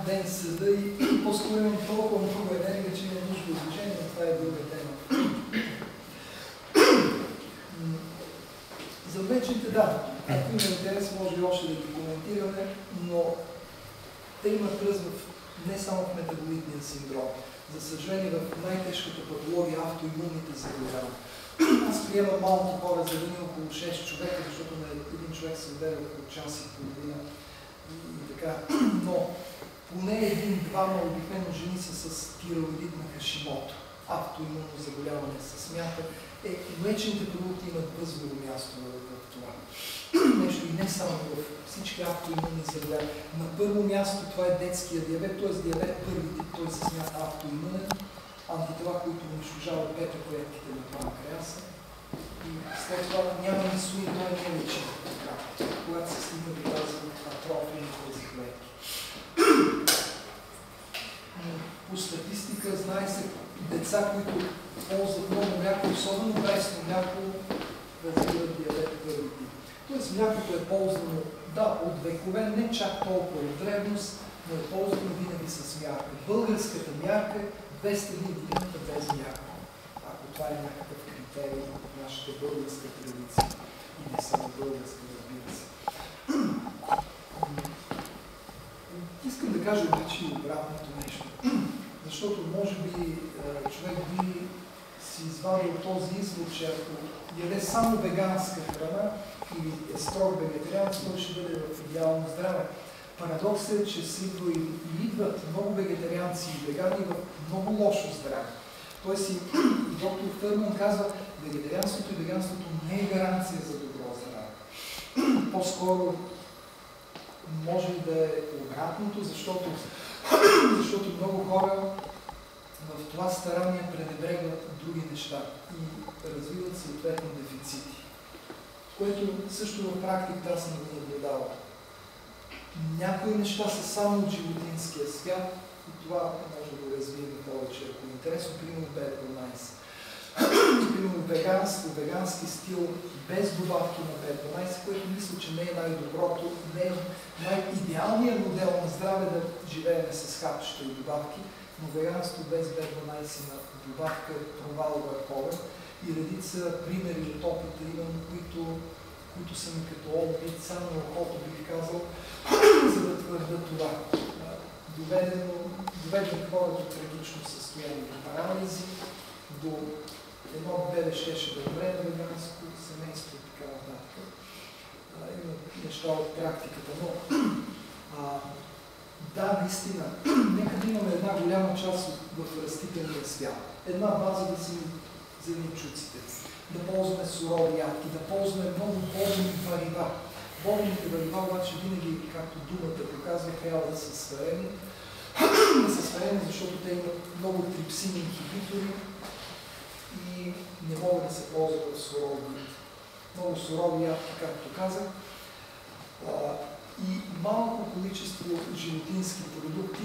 ден седа и по-скоро имам толкова много енергия, че имам нужда от движение, но това е друга тема. За вечните, да, ако има интерес, може и още да ги коментираме, но те имат ръст не само в метаболитния синдром. За съжаление, в най-тежката патология, автоимунните заболявания. Аз приемам малко хора за дни, около 6 човека, защото на един човек се отделя около час и половина и така. Но поне един-двама обикновено жени са с тироидит на Хашимото. Автоимунно заболяване се смята. Млечните продукти имат възможно място в това. Нещо и не само в всички автоимунни заболявания. На първо място това е детския диабет, т.е. диабет първи тип, той се смята автоимунен. Антитела, които унищожават бета-клетките на панкреаса. И след това няма инсулин, той не е лечен. Когато се стигне до тази атрофия на тези клетки. По статистика, знае се, деца, които ползват много мляко, особено прясно мляко, развиват диабет първи тип. Тоест млякото е ползвано, да, от векове, не чак толкова от древност, но е ползвано винаги с мярка. Българската мярка е 200 дни годината без мляко. Ако това е някакъв критерий от нашата българска традиция. И не само българска, разбира се. Искам да кажа обаче и обратното нещо. Защото може би човек би си извадил този извод, че ако яде само веганска храна или е строг вегетарианец, той ще бъде в идеално здраве. Парадоксът е, че идват много вегетарианци и вегани в много лошо здраве. Тоест и доктор Фърман казва, вегетарианството и веганството не е гаранция за добро здраве. По-скоро може и да е обратното, защото много хора в това старание пренебрегват други неща и развиват съответно дефицити. Което също в практиката аз съм го наблюдавал. Някои неща са само от животинския свят и това може да го развием повече, ако е интересно, примерно B12. Примерно веганство, вегански стил без добавки на B12, което мисля, че не е най-доброто, не е най-идеалният модел на здраве да живеем с хапчета и добавки, но веганство без B12 на добавка е провал върховен и редица примери от опита имам, които са ми като опит, само охото бих казал, за да твърда това. Доведен хора до трагично състояние, до парализи, до едно бебе щеше да умре на веганско семейство и така нататък. Има неща от практиката, но да, наистина, нека да имаме една голяма част в растителния свят. Една база да си зеленчуците, да ползваме сурови ядки, да ползваме много болни варива. Болните варива обаче винаги, както думата показва, трябва да са сварени. Да са сварени, защото те имат много трипсини инхибитори и не могат да се ползват в сурови. Много сурови ядки, както казах. И малко количество животински продукти.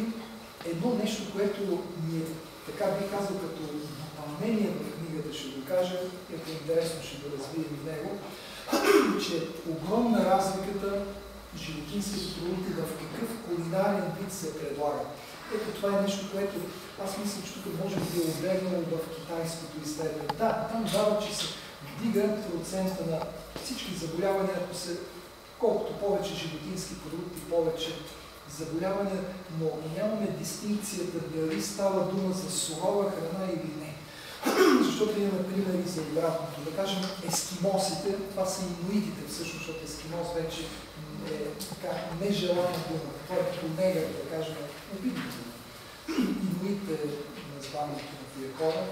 Едно нещо, което ми е, така би казал, като допълнение в книгата, ще го кажа, ако е интересно, ще го развием и него, че огромна разликата животинските продукти в какъв кулинарен вид се предлага. Ето това е нещо, което аз мисля, че тук може би е облегнало в китайското изследване. Да, там дава, че се вдига процента на всички заболявания, ако се колкото повече животински продукти, повече заболявания, но нямаме дистинкцията дали става дума за сурова храна или не. Защото имаме примери за обратното. Да кажем, ескимосите, това са инуитите всъщност, защото ескимос вече е така нежелана дума. Това е като негър, да кажем, обидно. Инуит е названието на тия хора,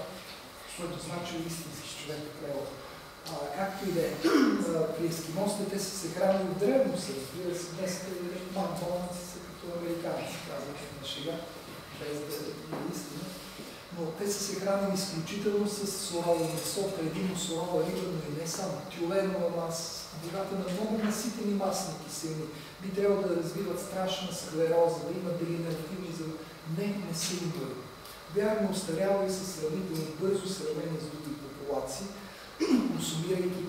защото значи истински човек превод. Както и да е, при ескимосите те са се хранили в древност, разбира се, днес манколници са като американци, казват на шега, без да е истина. Но те са се хранили изключително с сурово месо, предимно сурова риба, но и не само. Тюленова маса, богата на много наситени масни киселини. Би трябвало да развиват страшна склероза, да имат делинертивизъм. Не са имали. Вярно, остарява и са сравнително бързо сравнени с други популации, консумирайки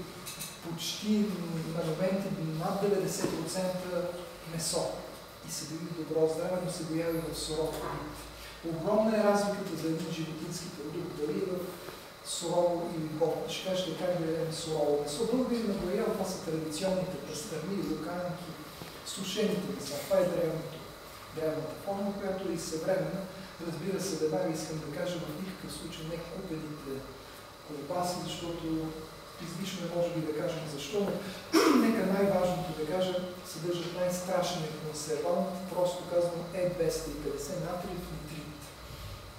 почти на моменти над 90% месо. И и са били добро здраве, но се гояли в суров вид. Огромна е разликата за един животински продукт, дали в сурово или готово. Ще кажете как да ядем сурово месо. Българин на гоял, това са традиционните пастърни, луканки, сушените меса. Това е древната форма, която е и съвременна. Разбира се, веднага искам да кажа, в никакъв случай не купените колбаси, защото излишно е, може би, да кажем защо, но нека най-важното да кажа, съдържат най-страшния консервант, просто казвам Е250 натриев нитрит.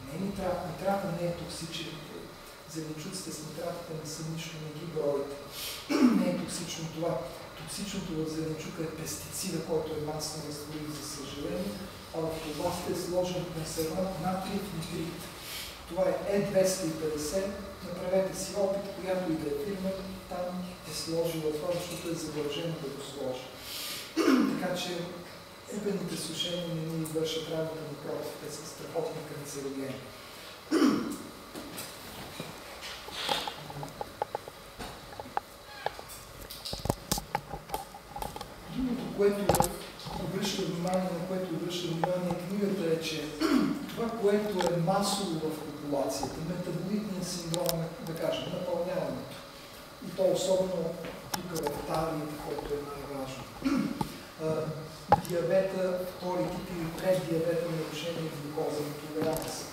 Не е нитрат, нитрата не е токсичен. Зеленчуците с нитратите не са нищо, не ги броите. Не е токсично това. Токсичното в зеленчука е пестицида, който е масно разтворив, за съжаление, а в колбасите е сложен консервант натриев нитрит. Това е Е250. Направете си опит, която и да е фирма, там е сложила това, защото е задължено да го сложи. Така че купените сушени не ни извършат работа, напротив, те са страхотни канцерогени. Другото, което обръща внимание книгата е, че това, което е масово в популацията, метаболитният синдром, да кажем, напълняването. И то особено тук в талията, който е най-важно. Диабета, втори тип или преддиабета, нарушение в глюкоза, интолеранс.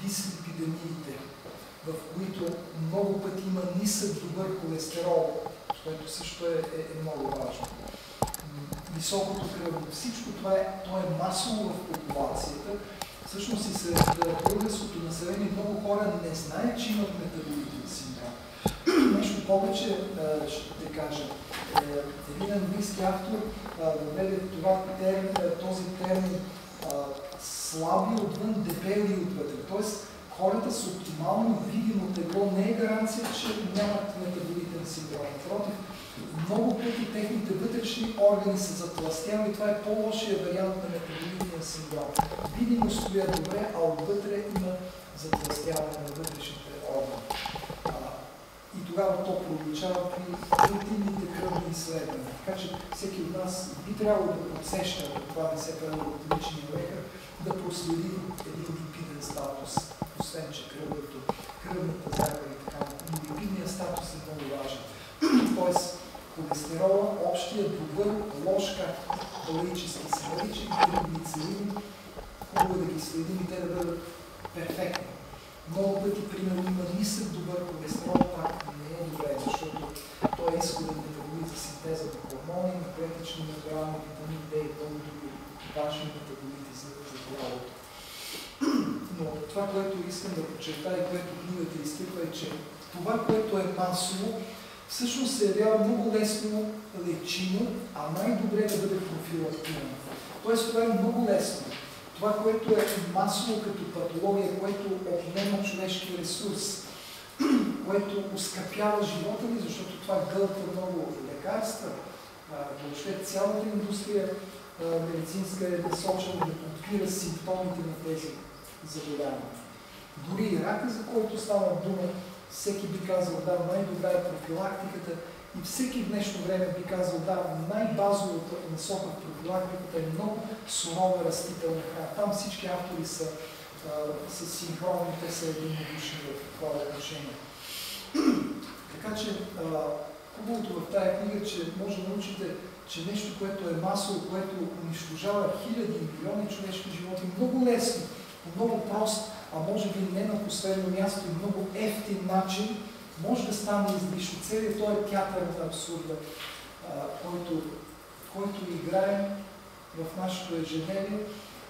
Дислипидемиите, в които много пъти има нисък добър холестерол, което също е много важно. Високото кръвно. Всичко това е масово в популацията. Всъщност и сред българското население много хора не знаят, че имат метаболитен синдром. Нещо повече ще кажа. Един английски автор въведе този термин слаби отвън, дебели отвътре. Тоест, хората с оптимално видимо тегло не е гаранция, че нямат метаболитен синдром. Напротив, много пъти техните вътрешни органи се затлъстяват и това е по-лошия вариант на метаболитния синдром. Видимо стоят добре, а отвътре има затлъстяване на вътрешните органи. И тогава то проличава при рутинните кръвни изследвания. Така че всеки от нас би трябвало да подсеща, ако това не се прави от личния лекар, да проследи един липиден статус, освен че кръвната захар и така. Но липидният статус е много важен. Тоест, холестерола, общия добър, лош, както палеически се нарича, и триглицерини, хубаво да ги следим и те да бъдат перфектни. Много пъти, примерно, има нисък добър холестерол, пак не е добре, защото той е изходен метаболит за синтеза на хормони, на клетъчни натурални витамин D и много други важни метаболити за тялото. Но това, което искам да подчертая, което книгата изтъква, е, че това, което е масово, всъщност се явява много лесно лечимо, а най-добре да бъде профилактирано. Тоест, това е много лесно. Това, което е масово като патология, което отнема човешки ресурс, което ускъпява живота ни, защото това гълта много лекарства. Въобще цялата индустрия медицинска е насочена да подпира симптомите на тези заболявания. Дори и рака, за който става дума, всеки би казал, да, най-добра е профилактиката и всеки в днешно време би казал, да, най-базовата насока в профилактиката е много сурова растителна храна. Там всички автори са синхронни, те са единодушни в това отношение. Така че, хубавото в тая книга, че може да научите, че нещо, което е масово, което унищожава хиляди и милиони човешки животи, много лесно, по много прост, а може би не на последно място и много евтин начин, може да стане излишно. Целият този театър на абсурда, който играем в нашето ежедневие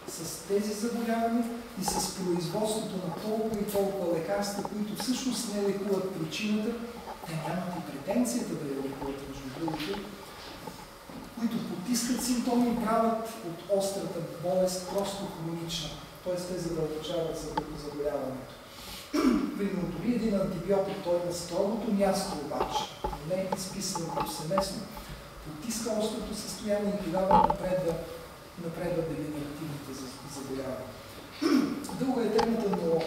с тези заболявания и с производството на толкова и толкова лекарства, които всъщност не лекуват причината, те нямат и претенцията да я лекуват, между другото, които потискат симптоми и правят от острата болест просто хронична. Т.е. те задълбочават заболяването. Примерно, дори един антибиотик, той на строгото място обаче, не е изписано повсеместно, потиска острото състояние и тогава напредва дегенеративните заболявания. Дълга е темата, но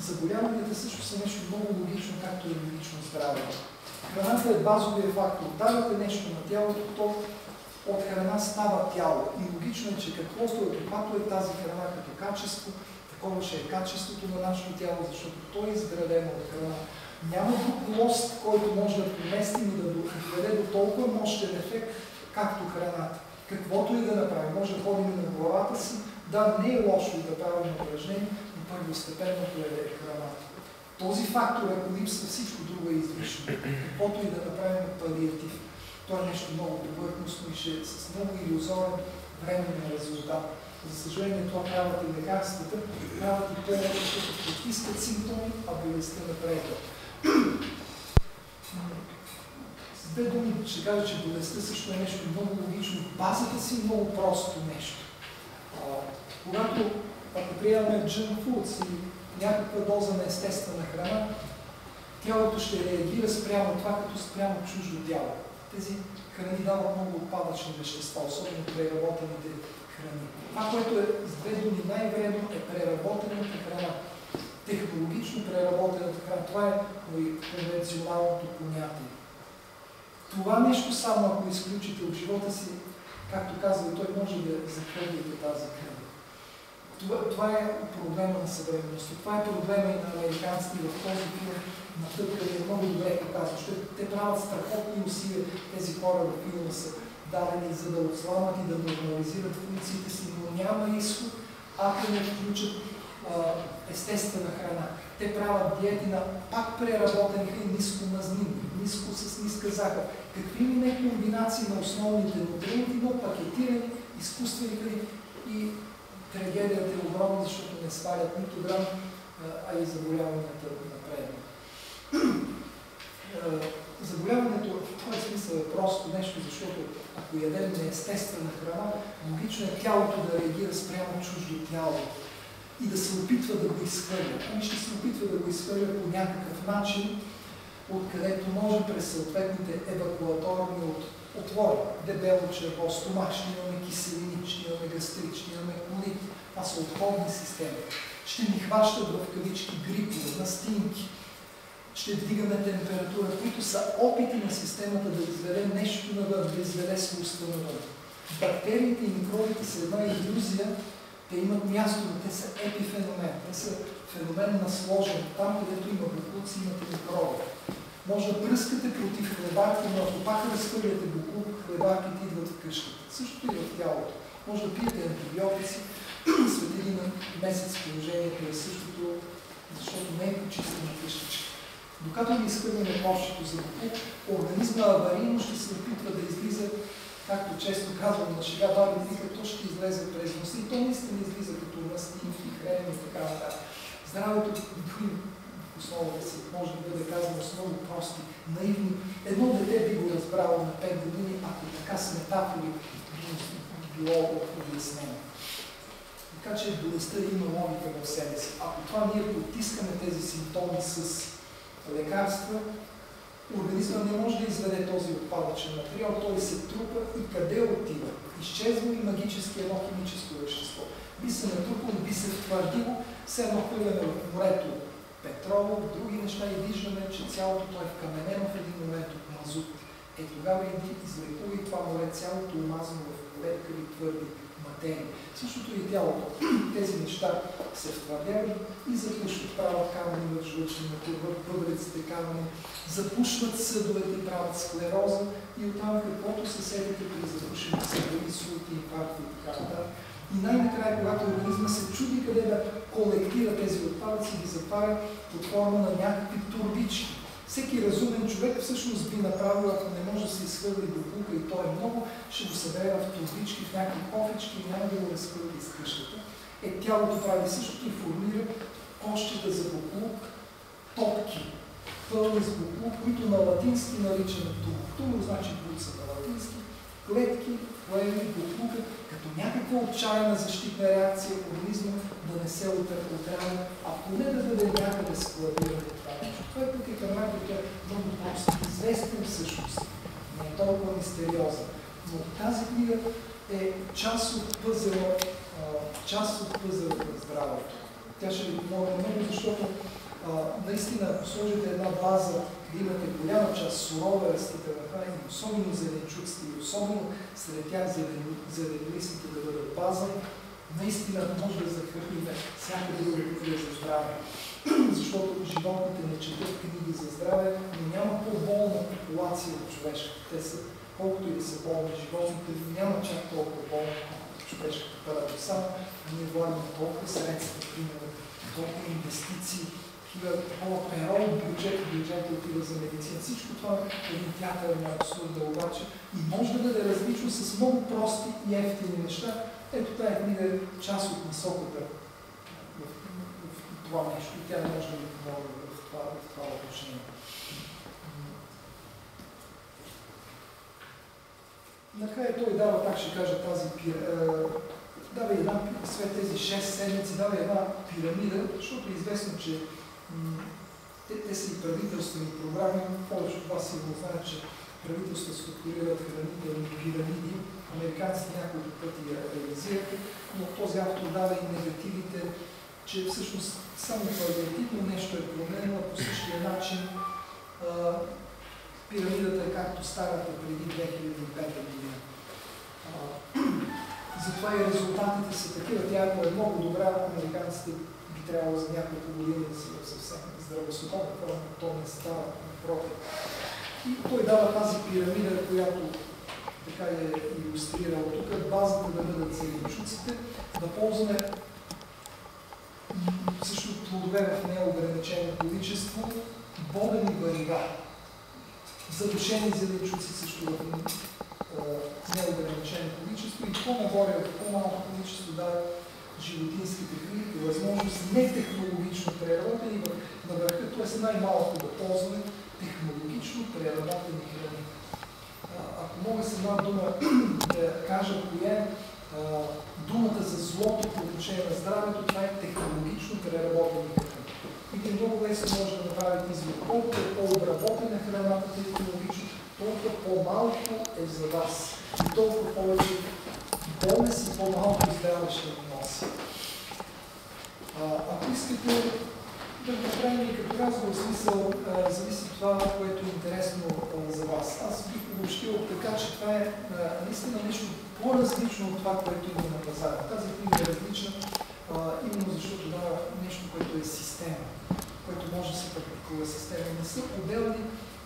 заболяванията също са нещо много логично, както и логично здраве. Храната е базовия фактор. Давате нещо на тялото, то от храна става тяло. И логично е, че каквато е тази храна като качество, такова ще е качеството на нашето тяло, защото то е изградено от храна. Няма друг лост, който може да поместим и да доведе до толкова мощен ефект, както храната. Каквото и да направим. Може да ходим на главата си, да, не е лошо и да правим упражнение, но първостепенното е храната. Този фактор, ако липсва, всичко друго е излишно. Каквото и да направим палиатив. То е нещо много повърхностно и ще е с много илюзорен временен резултат. За съжаление, това правят и лекарствата, правят и те, защото потискат симптоми, а болестта напредва. С две думи ще кажа, че болестта също е нещо много логично. Базата си много просто нещо. Когато ако приемаме junk foods и някаква доза на естествена храна, тялото ще реагира спрямо това, като спрямо чуждо тяло. Тези храни дават много отпадъчни вещества, особено преработените храни. Това, което е с две думи най-вредно, е преработената храна. Технологично преработената храна. Това е конвенционалното понятие. Това нещо само, ако изключите от живота си, както казва, той може да захвърлите тази храна. Това е проблема на съвременността. Това е проблема и на американците в този филм на Тъпка е много добре показва. Те правят страхотни усилия. Тези хора в филма са дадени за да отсламат и да нормализират функциите си, но няма изход, ако не включат естествена храна. Те правят диети на пак преработени храни, ниско мазнини, ниско с ниска захар. Какви ли не комбинации на основните нутриенти, но пакетирани, изкуствени храни и трагедията е огромна, защото не свалят нито грам, а и заболяванията напредно. Заболяването в този смисъл е просто нещо, защото ако ядем неестествена храна, логично е тялото да реагира спрямо чуждо тяло и да се опитва да го изхвърля. Ами ще се опитва да го изхвърля по някакъв начин, откъдето може през съответните евакуаторни отвори. Дебело черво, стомашни, имаме киселинични, имаме гастрични, имаме колит. Това са отходни системи. Ще ни хващат в кавички грипове, настинки. Ще вдигаме температура, които са опити на системата да изведе нещо навън, да изведе свойства навън. Бактериите и микробите са една илюзия, те имат място, но те са епифеномен. Те са феномен на сложен. Там, където има буклуци, имате микроби. Може да пръскате против хлебарки, но ако пак разхвърляте буклук, хлебарките идват в къщата. Същото и в тялото. Може да пиете антибиотици, след един месец положението е същото, защото не е почистена къщичка. Докато не изхвърляме площето за буклук, организма аварийно ще се опитва да излиза, както често казвам на шега, баби вика, то ще излезе през носа и то наистина излиза като настинки, хрен и така нататък. Здравето дори в основата си може да бъде казано с много прости, наивни. Едно дете би го разбрало на 5 години, ако така с метафори било обяснено. Така че болестта има логика в себе си. Ако това ние потискаме тези симптоми с лекарства, организма не може да изведе този отпадъчен материал, той се трупа и къде отива? Изчезва и магически едно химическо вещество. Би се натрупало, би се втвърдило, все едно хвърляме в морето петрол, други неща и виждаме, че цялото то е вкаменено в един момент от мазут. Тогава излекува и това море цялото омазано в лепкави твърди материи. Същото и тялото. Тези неща се втвърдяват и запушват, правят камъни в жлъчния курва, бъбреците камъни, запушват съдовете, правят склероза и оттам каквото се седите при запушени съдови, инсулти, инфаркти и така нататък. И най-накрая, когато организма се чуди къде да колектира тези отпадъци, ги затваря под форма на някакви турбички. Всеки разумен човек всъщност би направил, ако не може да се изхвърли буклука и то е много, ще го събере в турбички, в някакви кофички и няма да го разхвърли из къщата. Тялото прави същото и формира кошчета за буклук, топки, пълни с буклук, които на латински наричаме тумор. Тумор значи буца на латински, клетки, поеми буклука, като някаква отчаяна защитна реакция в организма да не се отрява, а поне да бъде някъде складирано това нещо. Това е пък е към някакъв много прост, известен всъщност, не е толкова мистериозен. Но тази книга е част от пъзела на здравето. Тя ще ви помогне много, защото наистина, ако сложите една база, да имате голяма част сурова растителна храна, особено зеленчуците и особено сред тях зеленолистите да бъдат пазени, наистина може да захвърлиме всяка друга книга за здраве. Защото животните не четат книги за здраве, но няма по-болна популация от човешка. Те са, колкото и да са болни животните, няма чак толкова болни, колкото човешката парадоксално. Ние влагаме толкова средства, примерно, толкова инвестиции, такова перо от бюджета отива за медицина. Всичко това е един театър на абсурда, обаче и може да бъде различно с много прости и ефтини неща. Ето тази книга е част от насоката в това нещо и тя не може да ви помогне в това отношение. Накрая той дава, так ще кажа, дава една, след тези 6 седмици, дава една пирамида, защото е известно, че те са и правителствени програми, повече от вас сигурно знаят, че правителства структурират хранителни пирамиди. Американците няколко пъти я реализираха, но този автор дава и негативите, че всъщност само квалитативно нещо е променено по същия начин. Пирамидата е както старата преди 2005 година. Затова и резултатите са такива. Тя, ако е много добра, американците би трябвало за няколко години да са в съвсем здравословна форма, то не става напротив. И той дава тази пирамида, която така е илюстрирал тук, базата да бъдат зеленчуците, да ползваме също плодове в неограничено количество, бодени варива. Задушени зеленчуци също в неограничено количество и по-нагоре в по-малко количество дават животинските храни, по възможност нетехнологично преработени на върха, т.е. най-малко да ползваме технологично преработени храни. Ако мога с една дума да кажа коя е думата за злото по отношение на здравето, това е технологично преработени храни. И вие много лесно може да направите извод. Колкото е по-обработена храната технологично, толкова по-малко е за вас. И толкова повече болест и по-малко здраве ще ви носи. Ако искате да го направим и като разговор, смисъл, зависи от това, което е интересно за вас. Аз бих обобщил така, че това е наистина нещо по-различно от това, което има на пазара. Тази книга е различна, именно защото дава нещо, което е система, което може да се практикува система. Не са отделни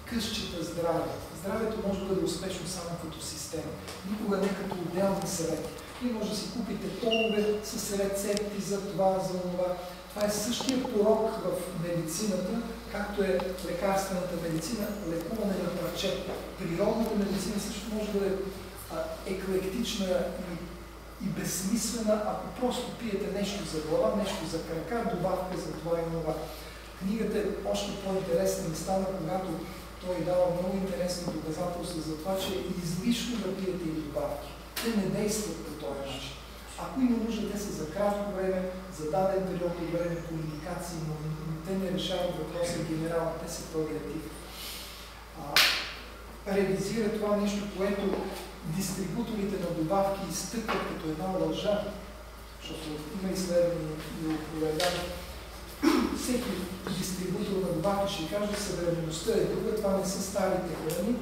късчета здраве. Здравето може да бъде успешно само като система, никога не като отделни съвети. Вие може да си купите томове с рецепти за това, за това. Това е същия порок в медицината, както е лекарствената медицина, лекуване на парче. Природната медицина също може да е еклектична и безсмислена, ако просто пиете нещо за глава, нещо за крака, добавка за това и това. Книгата е още по-интересна и стана, когато той дава много интересни доказателства за това, че е излишно да пиете и добавки. Те не действат по този начин. Ако има нужда, те са за кратко време, за даден период от време, по индикации, но те не решават въпроса генерално, те са палиативни. Ревизира това нещо, което дистрибуторите на добавки изтъкват като една лъжа, защото има изследвания и опровергания. Всеки дистрибутор на добавки ще каже, съвременността е друга, това не са старите храни,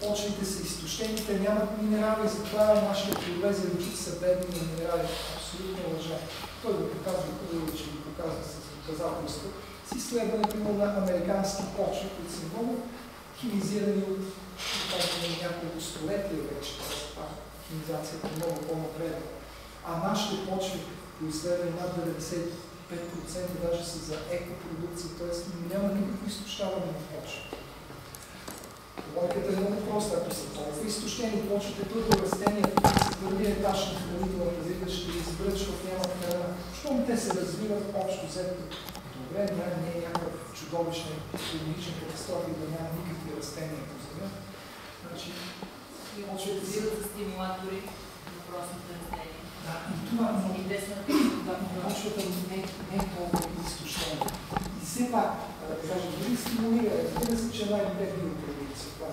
почвите са изтощени, те нямат минерали, затова нашите плодове зеленчуци са бедни на минерали. Абсолютно лъжа. Той го показва, хубаво, че го показва с доказателства. С изследването на американски почви, които са много химизирани от няколко столетия вече. Химизацията е много по-напред. А нашите почви по изследване над 95% даже са за екопродукция, т.е. няма никакво изтощаване на почва. Логиката е много проста. Ако са толкова изтощени почвите, първо растенията, които са първия етаж на хранителната верига, ще изберат, защото нямат храна. Щом те се развиват общо взето добре, не е някакъв чудовищен екологичен катастрофа и да няма никакви растения по земя. Значи, почвите са стимулатори на простите растения. Да, и това, но почвата не е толкова изтощена. И все пак, да кажа, дори стимулира, разбира се, че най-добре биопродукция, това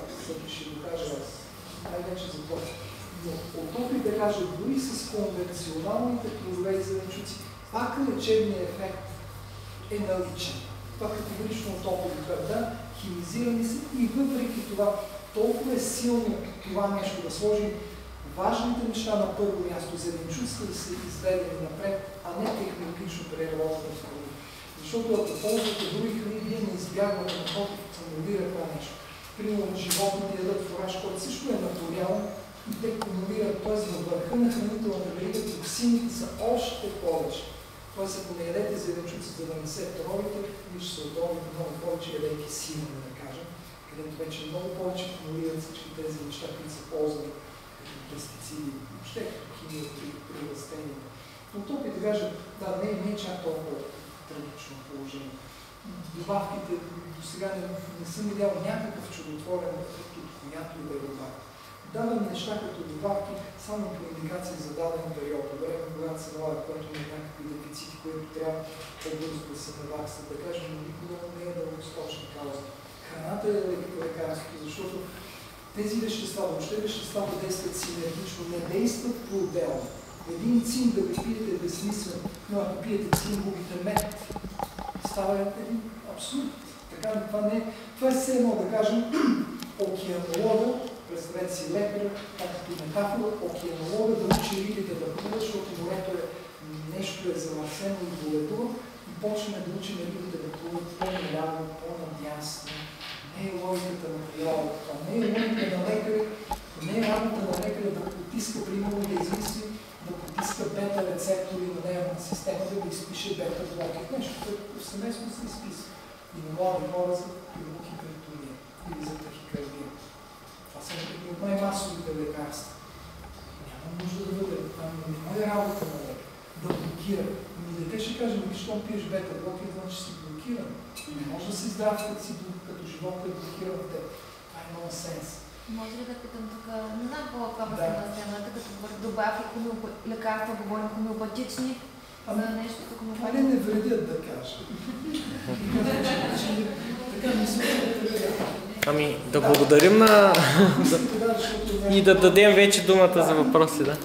ще го кажа аз, най-вече за това. Но от опит да кажа, дори с конвенционалните плодове и зеленчуци, пак лечебният ефект е наличен. Това категорично от опит твърда, химизирани са и въпреки това толкова е силно това нещо да сложим важните неща на първо място, зеленчуците да са изведени напред, а не технологично преработени в храни. Защото ако ползвате други храни, вие не избягвате на това, като стимулира това нещо. Примерно животните ядат фураж, който също е натурален и те кумулират, т.е. във върха на хранителната верига токсините са още повече. Т.е. ако не ядете зеленчуци, за да не се тровите, вие ще се отровите много повече, ядейки сина, да кажем, където вече много повече кумулират всички тези неща, които са ползвани като пестициди, въобще като химия при растенията. Но тук да кажа, да, не е чак толкова трагично положение. Добавките до сега не съм видял някакъв чудотворен ефект от която и да е добавка. Давам неща като добавки само по индикации за даден период. Време, когато се налага, което има някакви дефицити, които трябва по-бързо да се наваксат, да кажем, но никога не е дългосрочна кауза. Храната е лекарство, защото тези вещества, въобще веществата действат синергично, не действат по-отделно. Един цин да го пиете е безсмислен, но ако пиете цин, губите мед. Става един абсурд. Така, това е все едно да кажем океанолога, представете си лекаря, както метафора, океанолога да учи рибите да плуват, защото морето нещо е замърсено и боледува и почне да учим рибите да плуват по-наляво, по-надясно. Не е логиката на природата, не е логика на лекаря, не е работа на лекаря да потиска, примерно да измисли, да потиска бета-рецептори на нервна система, да го изпише бета-блокер. Нещо, което повсеместно се изписва. И на млади хора за хипертония или за тахикардия. Това са едни от най-масовите лекарства. Няма нужда да бъде, не може работа на лекар, да блокира. Ами дете ще каже, щом пиеш бета-блокер, значи си блокиран. Не може да си здрав, като живота е блокиран в теб. Това е нонсенс. Може ли да питам тук, не знам по-каква на темата, като добавки лекарства, говорим хомеопатични, за нещо тук му това не вредят да кажа. Така мисля, Ами, да благодарим на... и да дадем вече думата за въпроси, да?